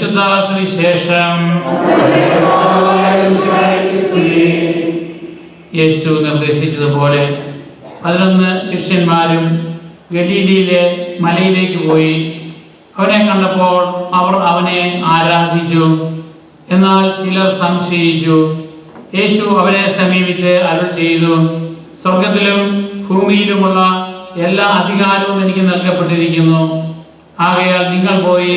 പരിശുദ്ധ സുവിശേഷം. യേശു നിർദ്ദേശിച്ചതുപോലെ 11 ശിഷ്യന്മാരും ഗലീലയിലെ മലയിലേക്ക് പോയി. അവനെ കണ്ടപ്പോൾ അവർ അവനെ ആരാധിച്ചു. എന്നാൽ ചിലർ സംശയിച്ചു. യേശു അവരെ സമീപിച്ച് അരുൾ ചെയ്തു, സ്വർഗത്തിലും ഭൂമിയിലുമുള്ള എല്ലാ അധികാരവും എനിക്ക് നൽകപ്പെട്ടിരിക്കുന്നു. ആകയാൽ നിങ്ങൾ പോയി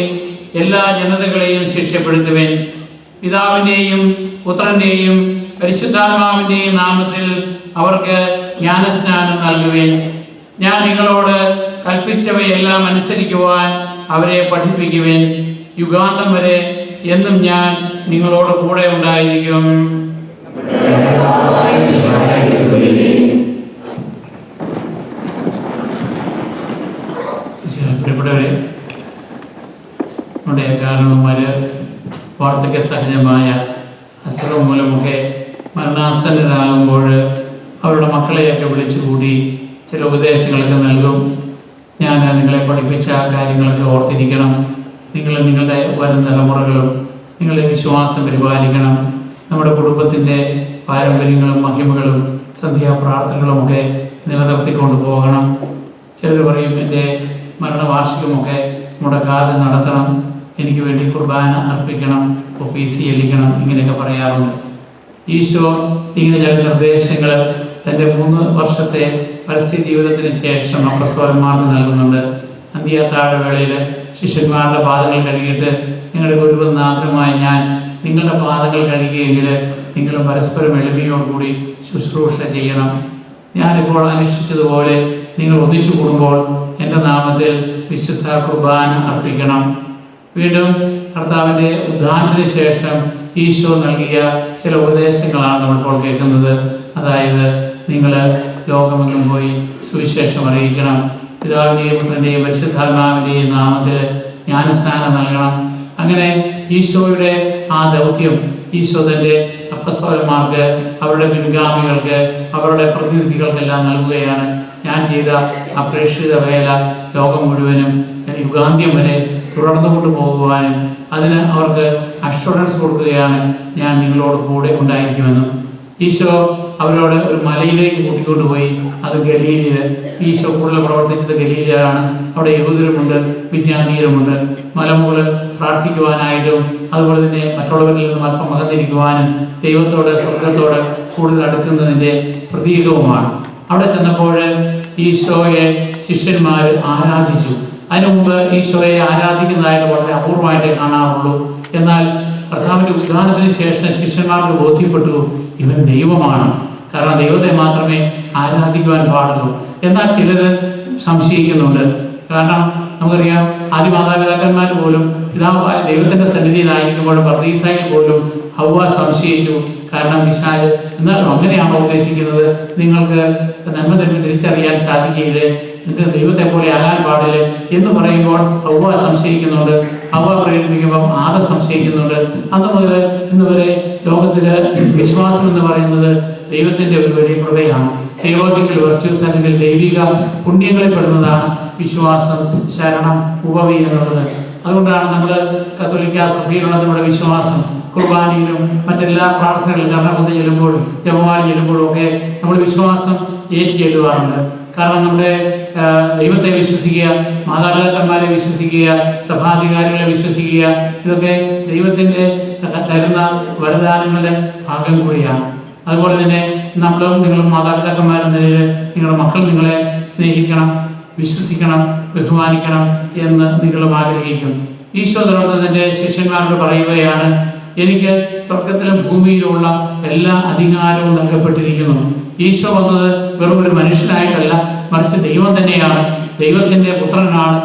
എല്ലാ ജനതകളെയും ശിഷ്യപ്പെടുത്തുവിൻ. പിതാവിൻ്റെയും പുത്രൻ്റെയും പരിശുദ്ധാത്മാവിൻ്റെയും നാമത്തിൽ അവർക്ക് ജ്ഞാനസ്നാനം നൽകുവിൻ. ഞാൻ നിങ്ങളോട് കൽപ്പിച്ചവയെല്ലാം അനുസരിക്കുവാൻ അവരെ പഠിപ്പിക്കുവിൻ. യുഗാന്തം വരെ എന്നും ഞാൻ നിങ്ങളോട് കൂടെ ഉണ്ടായിരിക്കും. പ്രിയപ്പെട്ടവരെ, നമ്മുടെ കാരണവന്മാർ വാർദ്ധക്യ സഹജമായ അസുഖം മൂലമൊക്കെ മരണാസന്നരാകുമ്പോൾ അവരുടെ മക്കളെയൊക്കെ വിളിച്ചുകൂടി ചില ഉപദേശങ്ങളൊക്കെ നൽകും. ഞാൻ നിങ്ങളെ പഠിപ്പിച്ച കാര്യങ്ങളൊക്കെ ഓർത്തിരിക്കണം. നിങ്ങളുടെ വരും തലമുറകളും നിങ്ങളുടെ വിശ്വാസം പരിപാലിക്കണം. നമ്മുടെ കുടുംബത്തിൻ്റെ പാരമ്പര്യങ്ങളും മഹിമകളും സന്ധ്യാപ്രാർത്ഥനകളുമൊക്കെ നിലനിർത്തിക്കൊണ്ട് പോകണം. ചിലർ പറയും, എൻ്റെ മരണവാർഷികമൊക്കെ മുടക്കാതെ നടത്തണം, എനിക്ക് വേണ്ടി കുർബാന അർപ്പിക്കണം, OPC ചെല്ലിക്കണം, ഇങ്ങനെയൊക്കെ പറയാറുണ്ട്. ഈശോ ഇങ്ങനെ ചില നിർദ്ദേശങ്ങൾ തൻ്റെ 3 വർഷത്തെ പരസ്യ ജീവിതത്തിന് ശേഷം അപ്പസ്തലന്മാർക്ക് നൽകുന്നുണ്ട്. അന്ത്യത്താഴവേളയിൽ ശിഷ്യന്മാരുടെ പാദങ്ങൾ കഴുകിയിട്ട്, നിങ്ങളുടെ ഗുരുനാഥനുമായ ഞാൻ നിങ്ങളുടെ പാദങ്ങൾ കഴുകിയെങ്കിൽ നിങ്ങൾ പരസ്പരം എളിമയോടുകൂടി ശുശ്രൂഷ ചെയ്യണം. ഞാനിപ്പോൾ അനുഷ്ഠിച്ചതുപോലെ നിങ്ങൾ ഒന്നിച്ചു കൂടുമ്പോൾ എൻ്റെ നാമത്തിൽ വിശുദ്ധ കുർബാന അർപ്പിക്കണം. വീണ്ടും കർത്താവിൻ്റെ ഉദ്ധാനത്തിന് ശേഷം ഈശോ നൽകിയ ചില ഉപദേശങ്ങളാണ് നമ്മളിപ്പോൾ കേൾക്കുന്നത്. അതായത്, നിങ്ങൾ ലോകമെങ്ങും പോയി സുവിശേഷം അറിയിക്കണം. പിതാവിൻ്റെയും പുത്രൻ്റെയും പരിശുദ്ധാത്മാവിൻ്റെയും നാമത്തിൽ ജ്ഞാനസ്നാനം നൽകണം. അങ്ങനെ ഈശോയുടെ ആ ദൗത്യം ഈശോ തൻ്റെ അപ്പസ്തലന്മാർക്ക്, അവരുടെ പിൻഗാമികൾക്ക്, അവരുടെ പ്രതിനിധികൾക്കെല്ലാം നൽകുകയാണ്. ഞാൻ ചെയ്ത അപ്രേക്ഷിത വേല ലോകം മുഴുവനും യുഗാന്ത്യം വരെ തുടർന്നു കൊണ്ടുപോകുവാനും അതിന് അവർക്ക് അഷുറൻസ് കൊടുക്കുകയാണ്, ഞാൻ നിങ്ങളോട് കൂടെ ഉണ്ടായിരിക്കുമെന്നും. ഈശോ അവരോട് ഒരു മലയിലേക്ക് കൂട്ടിക്കൊണ്ടുപോയി. അത് ഗലീലയിൽ. ഈശോ കൂടുതൽ പ്രവർത്തിച്ചത് ഗലീലയിലാണ്. അവിടെ യഹൂദരുമുണ്ട്, വിജ്ഞാനീയരുമുണ്ട്. മലമുകളിൽ പ്രാർത്ഥിക്കുവാനായിട്ടും അതുപോലെ തന്നെ മറ്റുള്ളവരിൽ നിന്നും അല്പം അകന്നിരിക്കുവാനും ദൈവത്തോട്, സ്വർഗത്തോട് കൂടുതൽ അടുക്കുന്നതിൻ്റെ പ്രതീകവുമാണ്. അവിടെ ചെന്നപ്പോൾ ഈശോയെ ശിഷ്യന്മാർ ആരാധിച്ചു. അതിനു മുമ്പ് ഈശോയെ ആരാധിക്കുന്നതായിട്ട് വളരെ അപൂർവമായിട്ടേ കാണാറുള്ളൂ. എന്നാൽ കർത്താവിൻ്റെ ഉദ്ധാനത്തിന് ശേഷം ശിഷ്യന്മാർക്ക് ബോധ്യപ്പെട്ടു, ഇവൻ ദൈവമാണ്. കാരണം ദൈവത്തെ മാത്രമേ ആരാധിക്കുവാൻ പാടുള്ളൂ. എന്നാൽ ചിലർ സംശയിക്കുന്നുണ്ട്. കാരണം നമുക്കറിയാം, ആദ്യ മാതാപിതാക്കന്മാർ പോലും പിതാവായ ദൈവത്തിൻ്റെ സന്നിധിയിലായിരിക്കുമ്പോൾ പർദീസായിൽ പോലും ഹവ്വ സംശയിച്ചു. കാരണം പിശാച്, എന്നാൽ അങ്ങനെയാണോ ഉദ്ദേശിക്കുന്നത്, നിങ്ങൾക്ക് നന്മ തന്നെ തിരിച്ചറിയാൻ സാധിക്കില്ലേ, നിങ്ങൾക്ക് ദൈവത്തെ പോലെ ആകാൻ പാടില്ലേ എന്ന് പറയുമ്പോൾ ഹവ്വ സംശയിക്കുന്നുണ്ട്. ഹവ്വ പ്രേരിപ്പിക്കുമ്പോൾ ആദം സംശയിക്കുന്നുണ്ട്. അന്ന് മുതൽ ഇന്ന് വരെ ലോകത്തിൽ വിശ്വാസം എന്ന് പറയുന്നത് ദൈവത്തിൻ്റെ ഒരു വലിയ കൃപയാണ്. തിയോളജിക്കൽ വെർച്യൂസ് അല്ലെങ്കിൽ ദൈവിക പുണ്യങ്ങളിൽ പെടുന്നതാണ് വിശ്വാസം, ശരണം, ഉപവി എന്നുള്ളത്. അതുകൊണ്ടാണ് നമ്മൾ കത്തോലിക്ക സഭയിലുള്ള നമ്മുടെ വിശ്വാസം കുർബാനയിലും മറ്റെല്ലാ പ്രാർത്ഥനകളിലും കർമ്മബന്ധം ചെല്ലുമ്പോഴും ജപമാല ചെല്ലുമ്പോഴും ഒക്കെ നമ്മൾ വിശ്വാസം ഏറ്റുചൊല്ലുവാറുണ്ട്. കാരണം നമ്മുടെ ദൈവത്തെ വിശ്വസിക്കുക, മാതാപിതാക്കന്മാരെ വിശ്വസിക്കുക, സഭാധികാരികളെ വിശ്വസിക്കുക, ഇതൊക്കെ ദൈവത്തിൻ്റെ തരുന്ന വരദാനങ്ങളുടെ ഭാഗം കൂടിയാണ്. അതുപോലെ തന്നെ നമ്മളും നിങ്ങളും മാതാപിതാക്കന്മാരെന്ന നിലയിൽ നിങ്ങളുടെ മക്കൾ നിങ്ങളെ സ്നേഹിക്കണം, വിശ്വസിക്കണം, ബഹുമാനിക്കണം എന്ന് നിങ്ങളും ആഗ്രഹിക്കും. ഈശോ തന്റെ ശിഷ്യന്മാരോട് പറയുകയാണ്, എനിക്ക് സ്വർഗത്തിലും ഭൂമിയിലുമുള്ള എല്ലാ അധികാരവും നൽകപ്പെട്ടിരിക്കുന്നു. ഈശോ വന്നത് വെറും ഒരു മനുഷ്യനായിട്ടല്ല, മറിച്ച് ദൈവം തന്നെയാണ്, ദൈവത്തിൻ്റെ പുത്രനാണ്.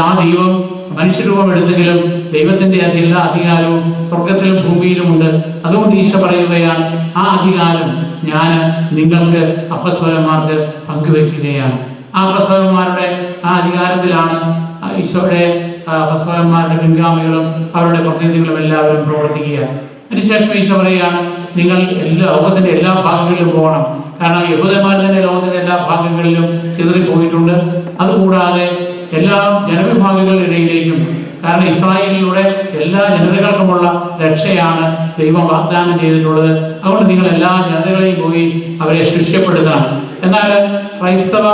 ആ ദൈവം മനുഷ്യരൂപം എടുത്തെങ്കിലും ദൈവത്തിൻ്റെ എല്ലാ അധികാരവും സ്വർഗത്തിലും ഭൂമിയിലുമുണ്ട്. അതുകൊണ്ട് ഈശോ പറയുകയാണ്, ആ അധികാരം ഞാൻ നിങ്ങൾക്ക് അപ്പസ്തലന്മാർക്ക് പങ്കുവെക്കുകയാണ്. ആ അപ്പസ്തലന്മാരുടെ ആ അധികാരത്തിലാണ് ഈശോയുടെ അപ്പസ്തലന്മാരുടെ പിൻഗാമികളും അവരുടെ പ്രതിനിധികളും എല്ലാവരും പ്രവർത്തിക്കുക. അതിനുശേഷം ഈശോ പറയുകയാണ്, നിങ്ങൾ ലോകത്തിൻ്റെ എല്ലാ ഭാഗങ്ങളിലും പോകണം. കാരണം യഹൂദന്മാർ തന്നെ ലോകത്തിൻ്റെ എല്ലാ ഭാഗങ്ങളിലും ചിതറിപ്പോയിട്ടുണ്ട്. അതുകൂടാതെ എല്ലാ ജനവിഭാഗങ്ങളുടെ ഇടയിലേക്കും കാരണം ഇസ്രായേലിലൂടെ എല്ലാ ജനതകൾക്കുമുള്ള രക്ഷയാണ് ദൈവം വാഗ്ദാനം ചെയ്തിട്ടുള്ളത്. അതുകൊണ്ട് നിങ്ങൾ എല്ലാ ജനതകളെയും പോയി അവരെ ശിഷ്യപ്പെടുത്തണം. എന്നാൽ ക്രൈസ്തവ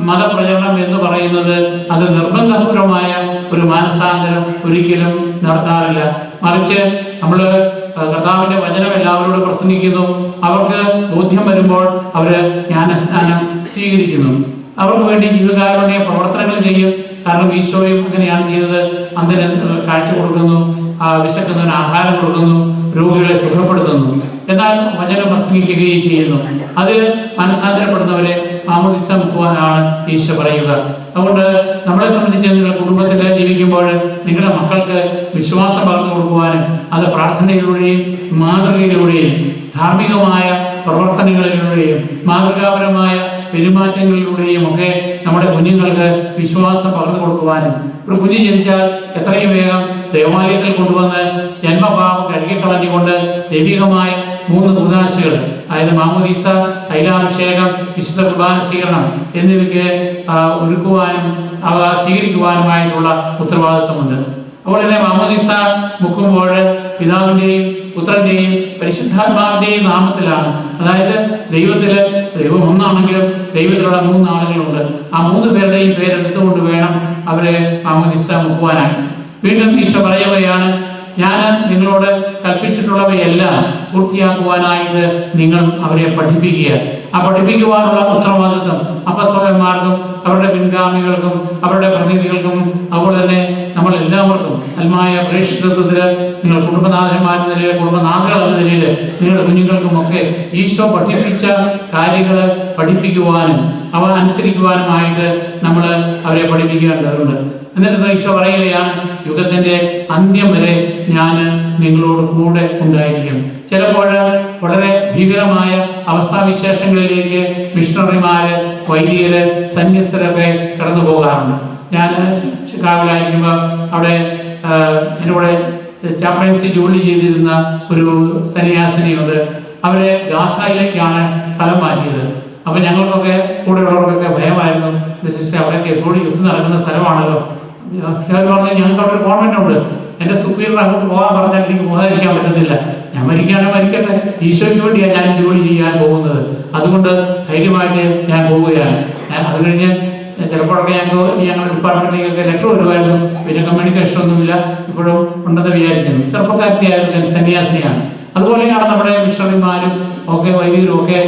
മതപ്രചരണം എന്ന് പറയുന്നത് അത് നിർബന്ധപൂർവമായ ഒരു മാനസാന്തരം ഒരിക്കലും നടത്താറില്ല. മറിച്ച് നമ്മൾ കർത്താവിന്റെ വചനം എല്ലാവരോടും പ്രസംഗിക്കുന്നു. അവർക്ക് ബോധ്യം വരുമ്പോൾ അവര് ജ്ഞാനസ്നാനം സ്വീകരിക്കുന്നു. അവർക്ക് വേണ്ടി ജീവകാരുണ്യ പ്രവർത്തനങ്ങൾ ചെയ്യും. കാരണം ഈശോയും അങ്ങനെയാണ് ചെയ്തത്. അന്തിന് കാഴ്ച കൊടുക്കുന്നു, വിശക്കുന്നതിന് ആഹാരം കൊടുക്കുന്നു, രോഗികളെ സുഖപ്പെടുത്തുന്നു. എന്നാൽ വചനം പ്രസംഗിക്കുകയും ചെയ്യുന്നു. അത് മനസ്സാന്തരപ്പെടുന്നവരെ മാമോദിസ മുക്കുവാനാണ് ഈശോ പറയുക. അതുകൊണ്ട് നമ്മളെ സംബന്ധിച്ച് നിങ്ങൾ കുടുംബത്തിൽ ജീവിക്കുമ്പോൾ നിങ്ങളുടെ മക്കൾക്ക് വിശ്വാസം പകർന്നു കൊടുക്കുവാനും അത് പ്രാർത്ഥനയിലൂടെയും മാതൃകയിലൂടെയും ധാർമ്മികമായ പ്രവർത്തനങ്ങളിലൂടെയും മാതൃകാപരമായ പെരുമാറ്റങ്ങളിലൂടെയും ഒക്കെ നമ്മുടെ കുഞ്ഞുങ്ങൾക്ക് വിശ്വാസം പകർന്നു കൊടുക്കുവാനും, ഒരു കുഞ്ഞ് ജനിച്ചാൽ എത്രയും വേഗം ദേവാലയത്തിൽ കൊണ്ടുവന്ന് ജന്മഭാവം കഴുകിക്കളഞ്ഞുകൊണ്ട് ദൈവികമായ 3 കൂദാശകൾ, അതായത് മാമോദീസ, തൈലാഭിഷേകം, വിശുദ്ധ കുർബാന സ്വീകരണം എന്നിവയ്ക്ക് ഒരുക്കുവാനും അവ സ്വീകരിക്കുവാനുമായിട്ടുള്ള ഉത്തരവാദിത്വമുണ്ട്. അതുപോലെ തന്നെ മാമോദീസ മുക്കുമ്പോൾ പിതാവിൻ്റെയും പുത്രന്റെയും പരിശുദ്ധാത്മാവിന്റെയും നാമത്തിലാണ്. അതായത് ദൈവം ഒന്നാണെങ്കിലും ദൈവത്തിലുള്ള 3 ആളുകളുണ്ട്. ആ 3 പേരുടെയും പേരെടുത്തുകൊണ്ട് വേണം അവരെ മാമോദീസ മുക്കുവാനായി. വീണ്ടും ഈശോ പറയുകയാണ്, ഞാൻ നിങ്ങളോട് കൽപ്പിച്ചിട്ടുള്ളവയെല്ലാം പൂർത്തിയാക്കുവാനായിട്ട് നിങ്ങൾ അവരെ പഠിപ്പിക്കുക. ആ പഠിപ്പിക്കുവാനുള്ള ഉത്തരവാദിത്വം അപ്പസ്തലന്മാർക്കും അവരുടെ പിൻഗാമികൾക്കും അവരുടെ പ്രതിനിധികൾക്കും അതുപോലെ തന്നെ നമ്മൾ എല്ലാവർക്കും അൽമായ പ്രേക്ഷിതത്വത്തിൽ നിങ്ങൾ കുടുംബനാഥന്മാരെന്ന നിലയിൽ, കുടുംബനാഥകൾ എന്ന നിലയിൽ നിങ്ങളുടെ കുഞ്ഞുങ്ങൾക്കുമൊക്കെ ഈശോ പഠിപ്പിച്ച കാര്യങ്ങൾ പഠിപ്പിക്കുവാനും അവ അനുസരിക്കുവാനുമായിട്ട് നമ്മൾ അവരെ പഠിപ്പിക്കേണ്ടതുണ്ട്. എന്നിട്ട് ഈശോ പറയുകയാണ്, യുഗത്തിന്റെ അന്ത്യം വരെ ഞാൻ നിങ്ങളോട് കൂടെ ഉണ്ടായിരിക്കും. ചിലപ്പോൾ വളരെ ഭീകരമായ അവസ്ഥാവിശേഷങ്ങളിലേക്ക് മിഷണറിമാര്, വൈദികര്, സന്യസ്തരൊക്കെ കടന്നു പോകാറുണ്ട്. ഞാൻ ചിക്കാഗോയിലായിരിക്കുമ്പോൾ അവിടെ എൻ്റെ കൂടെ ചാപ്ലൻസി ജോലി ചെയ്തിരുന്ന ഒരു സന്യാസിനിയുണ്ട്. അവരെ ഗാസയിലേക്കാണ് സ്ഥലം മാറ്റിയത്. അപ്പൊ ഞങ്ങൾക്കൊക്കെ കൂടെ ഉള്ളവർക്കൊക്കെ ഭയമായിരുന്നു. സിസ്റ്റർ, അവിടെയൊക്കെ എപ്പോഴും യുദ്ധം നടക്കുന്ന സ്ഥലമാണല്ലോ. പറഞ്ഞാൽ ഞങ്ങൾക്ക് അവിടെ ഒരു കോൺവെന്റ് ഉണ്ട്. എൻ്റെ സുപ്പീരിയർ അങ്ങോട്ട് പോകാൻ പറഞ്ഞാൽ എനിക്ക് പോകാതിരിക്കാൻ പറ്റത്തില്ല. ഞാൻ മരിക്കുകയാണെങ്കിൽ മരിക്കട്ടെ, ഈശോയ്ക്ക് വേണ്ടിയാണ് ഞാൻ ജോലി ചെയ്യാൻ പോകുന്നത്. അതുകൊണ്ട് ധൈര്യമായിട്ട് ഞാൻ പോവുകയാണ്. അത് കഴിഞ്ഞ് ചിലപ്പോഴൊക്കെ ഞങ്ങളുടെ ഡിപ്പാർട്ട്മെന്റിലേക്കൊക്കെ ലെറ്റർ വരുമായിരുന്നു. പിന്നെ കമ്മ്യൂണിക്കേഷൻ ഒന്നുമില്ല, ഇപ്പോഴും ഉണ്ടെന്ന് വിചാരിക്കുന്നു. ചെറുപ്പക്കാരത്തിയായിരുന്നു, സന്യാസിനിയാണ്. അതുപോലെയാണ് നമ്മുടെ മിഷണറിമാരും ഒക്കെ വൈദികരും ഒക്കെ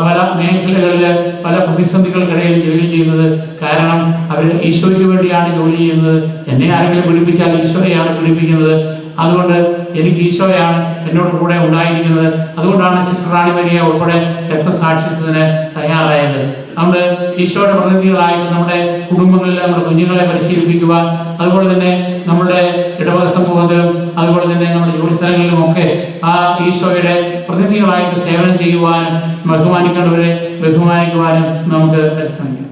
പല മേഖലകളിൽ പല പ്രതിസന്ധികൾക്കിടയിൽ ജോലി ചെയ്യുന്നത്. കാരണം അവർ ഈശോയ്ക്ക് വേണ്ടിയാണ് ജോലി ചെയ്യുന്നത്. എന്നെ ആരെങ്കിലും പിടിപ്പിച്ചാൽ ഈശോയെയാണ് പിടിപ്പിക്കുന്നത്. അതുകൊണ്ട് എനിക്ക് ഈശോയാണ് എന്നോട് കൂടെ ഉണ്ടായിരിക്കുന്നത്. അതുകൊണ്ടാണ് സിസ്റ്റർ റാണി മരിയ ഉൾപ്പെടെ രക്തസാക്ഷിത്വത്തിന് തയ്യാറായത്. അതുകൊണ്ട് ഈശോയുടെ പ്രതിനിധികളായിട്ട് നമ്മുടെ കുടുംബങ്ങളിൽ നമ്മുടെ കുഞ്ഞുങ്ങളെ പരിശീലിപ്പിക്കുവാൻ, അതുപോലെ തന്നെ നമ്മുടെ ഇടവക സമൂഹത്തിലും അതുപോലെ തന്നെ നമ്മുടെ ജോലി സ്ഥലങ്ങളിലും ഒക്കെ ആ ഈശോയുടെ പ്രതിനിധികളായിട്ട് സേവനം ചെയ്യുവാനും ബഹുമാനിക്കേണ്ടവരെ ബഹുമാനിക്കുവാനും നമുക്ക് പരിശ്രമിക്കാം.